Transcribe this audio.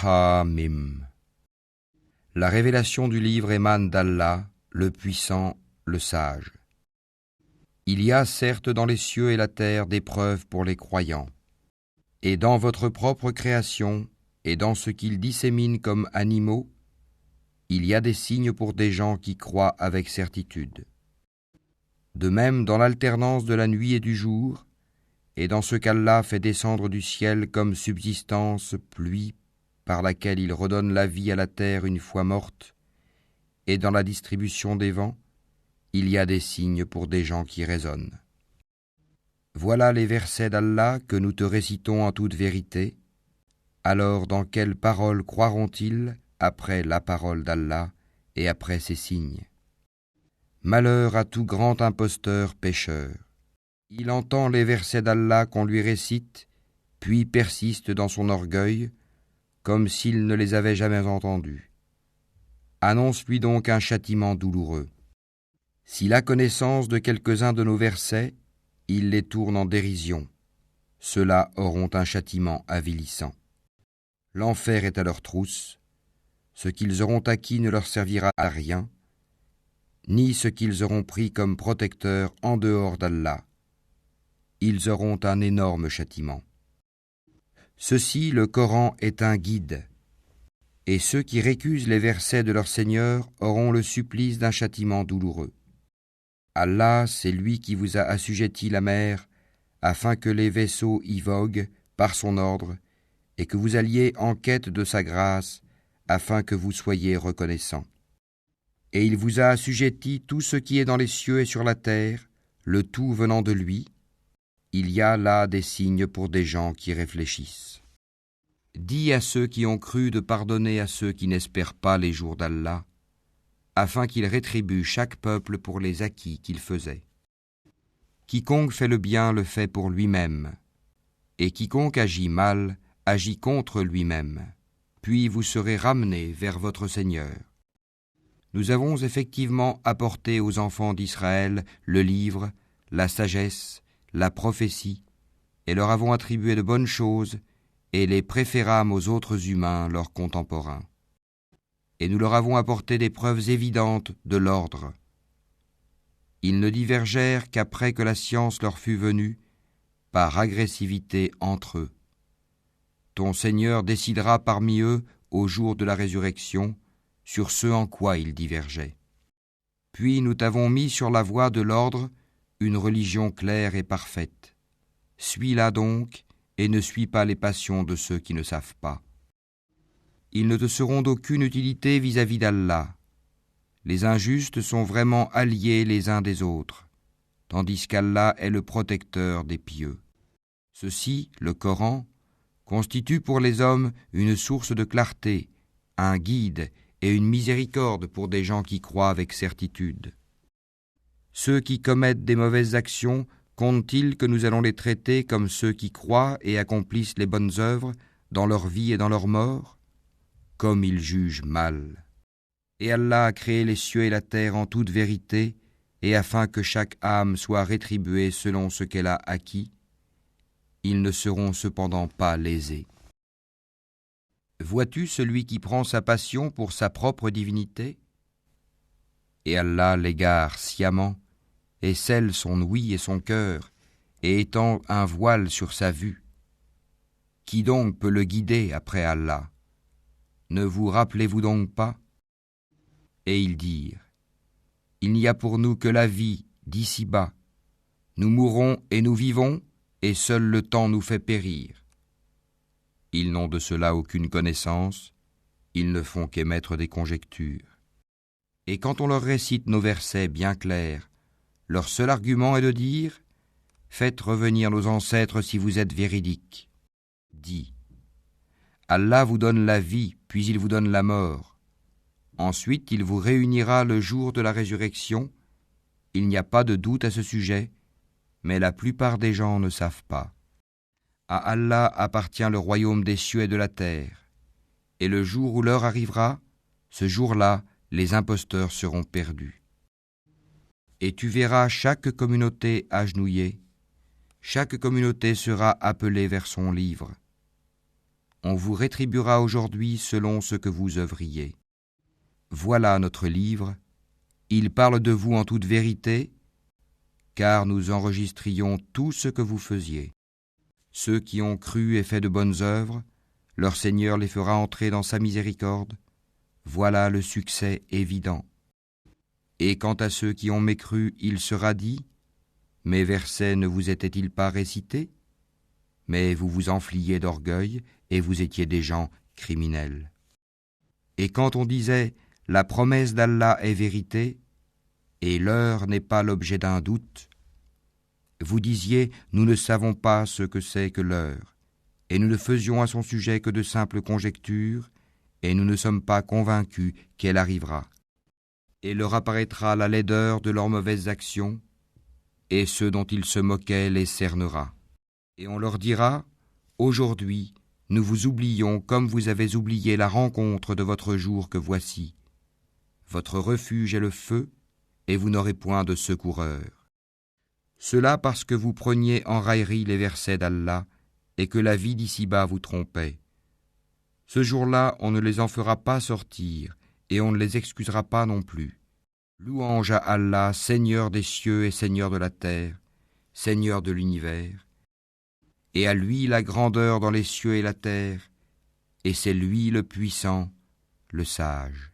Hamim. La révélation du livre émane d'Allah, le puissant, le sage. Il y a certes dans les cieux et la terre des preuves pour les croyants. Et dans votre propre création, et dans ce qu'ils disséminent comme animaux, il y a des signes pour des gens qui croient avec certitude. De même dans l'alternance de la nuit et du jour, et dans ce qu'Allah fait descendre du ciel comme subsistance, pluie, par laquelle il redonne la vie à la terre une fois morte, et dans la distribution des vents, il y a des signes pour des gens qui raisonnent. Voilà les versets d'Allah que nous te récitons en toute vérité. Alors dans quelle parole croiront-ils après la parole d'Allah et après ces signes? Malheur à tout grand imposteur pécheur. Il entend les versets d'Allah qu'on lui récite, puis persiste dans son orgueil, comme s'il ne les avait jamais entendus. Annonce-lui donc un châtiment douloureux. S'il a connaissance de quelques-uns de nos versets, il les tourne en dérision. Ceux-là auront un châtiment avilissant. L'enfer est à leur trousse. Ce qu'ils auront acquis ne leur servira à rien, ni ce qu'ils auront pris comme protecteur en dehors d'Allah. Ils auront un énorme châtiment. Ceci, le Coran, est un guide, et ceux qui récusent les versets de leur Seigneur auront le supplice d'un châtiment douloureux. Allah, c'est lui qui vous a assujetti la mer, afin que les vaisseaux y voguent par son ordre, et que vous alliez en quête de sa grâce, afin que vous soyez reconnaissants. Et il vous a assujetti tout ce qui est dans les cieux et sur la terre, le tout venant de lui. Il y a là des signes pour des gens qui réfléchissent. Dis à ceux qui ont cru de pardonner à ceux qui n'espèrent pas les jours d'Allah, afin qu'il rétribue chaque peuple pour les acquis qu'il faisait. Quiconque fait le bien le fait pour lui-même, et quiconque agit mal agit contre lui-même, puis vous serez ramenés vers votre Seigneur. Nous avons effectivement apporté aux enfants d'Israël le livre, la sagesse, la prophétie, et leur avons attribué de bonnes choses, et les préférâmes aux autres humains, leurs contemporains. Et nous leur avons apporté des preuves évidentes de l'ordre. Ils ne divergèrent qu'après que la science leur fut venue, par agressivité entre eux. Ton Seigneur décidera parmi eux, au jour de la résurrection, sur ce en quoi ils divergeaient. Puis nous t'avons mis sur la voie de l'ordre une religion claire et parfaite. Suis-la donc, et ne suis pas les passions de ceux qui ne savent pas. Ils ne te seront d'aucune utilité vis-à-vis d'Allah. Les injustes sont vraiment alliés les uns des autres, tandis qu'Allah est le protecteur des pieux. Ceci, le Coran, constitue pour les hommes une source de clarté, un guide et une miséricorde pour des gens qui croient avec certitude. Ceux qui commettent des mauvaises actions comptent-ils que nous allons les traiter comme ceux qui croient et accomplissent les bonnes œuvres dans leur vie et dans leur mort? Comme ils jugent mal. Et Allah a créé les cieux et la terre en toute vérité, et afin que chaque âme soit rétribuée selon ce qu'elle a acquis, ils ne seront cependant pas lésés. Vois-tu celui qui prend sa passion pour sa propre divinité? Et Allah l'égare sciemment, et scelle son ouïe et son cœur, et étend un voile sur sa vue. Qui donc peut le guider après Allah? Ne vous rappelez-vous donc pas? Et ils dirent, il n'y a pour nous que la vie d'ici-bas. Nous mourrons et nous vivons, et seul le temps nous fait périr. Ils n'ont de cela aucune connaissance, ils ne font qu'émettre des conjectures. Et quand on leur récite nos versets bien clairs, leur seul argument est de dire, faites revenir nos ancêtres si vous êtes véridiques. Dis, Allah vous donne la vie, puis il vous donne la mort. Ensuite, il vous réunira le jour de la résurrection. Il n'y a pas de doute à ce sujet, mais la plupart des gens ne savent pas. À Allah appartient le royaume des cieux et de la terre. Et le jour où l'heure arrivera, ce jour-là, les imposteurs seront perdus. Et tu verras chaque communauté agenouillée, chaque communauté sera appelée vers son livre. On vous rétribuera aujourd'hui selon ce que vous œuvriez. Voilà notre livre, il parle de vous en toute vérité, car nous enregistrions tout ce que vous faisiez. Ceux qui ont cru et fait de bonnes œuvres, leur Seigneur les fera entrer dans sa miséricorde. Voilà le succès évident. Et quant à ceux qui ont mécru, il sera dit, mes versets ne vous étaient-ils pas récités? Mais vous vous enfliez d'orgueil et vous étiez des gens criminels. Et quand on disait, la promesse d'Allah est vérité, et l'heure n'est pas l'objet d'un doute, vous disiez, nous ne savons pas ce que c'est que l'heure, et nous ne faisions à son sujet que de simples conjectures, et nous ne sommes pas convaincus qu'elle arrivera. Et leur apparaîtra la laideur de leurs mauvaises actions, et ceux dont ils se moquaient les cernera. Et on leur dira, aujourd'hui, nous vous oublions comme vous avez oublié la rencontre de votre jour que voici. Votre refuge est le feu, et vous n'aurez point de secoureur. Cela parce que vous preniez en raillerie les versets d'Allah, et que la vie d'ici-bas vous trompait. Ce jour-là, on ne les en fera pas sortir, et on ne les excusera pas non plus. Louange à Allah, Seigneur des cieux et Seigneur de la terre, Seigneur de l'univers. Et à lui la grandeur dans les cieux et la terre, et c'est lui le puissant, le sage.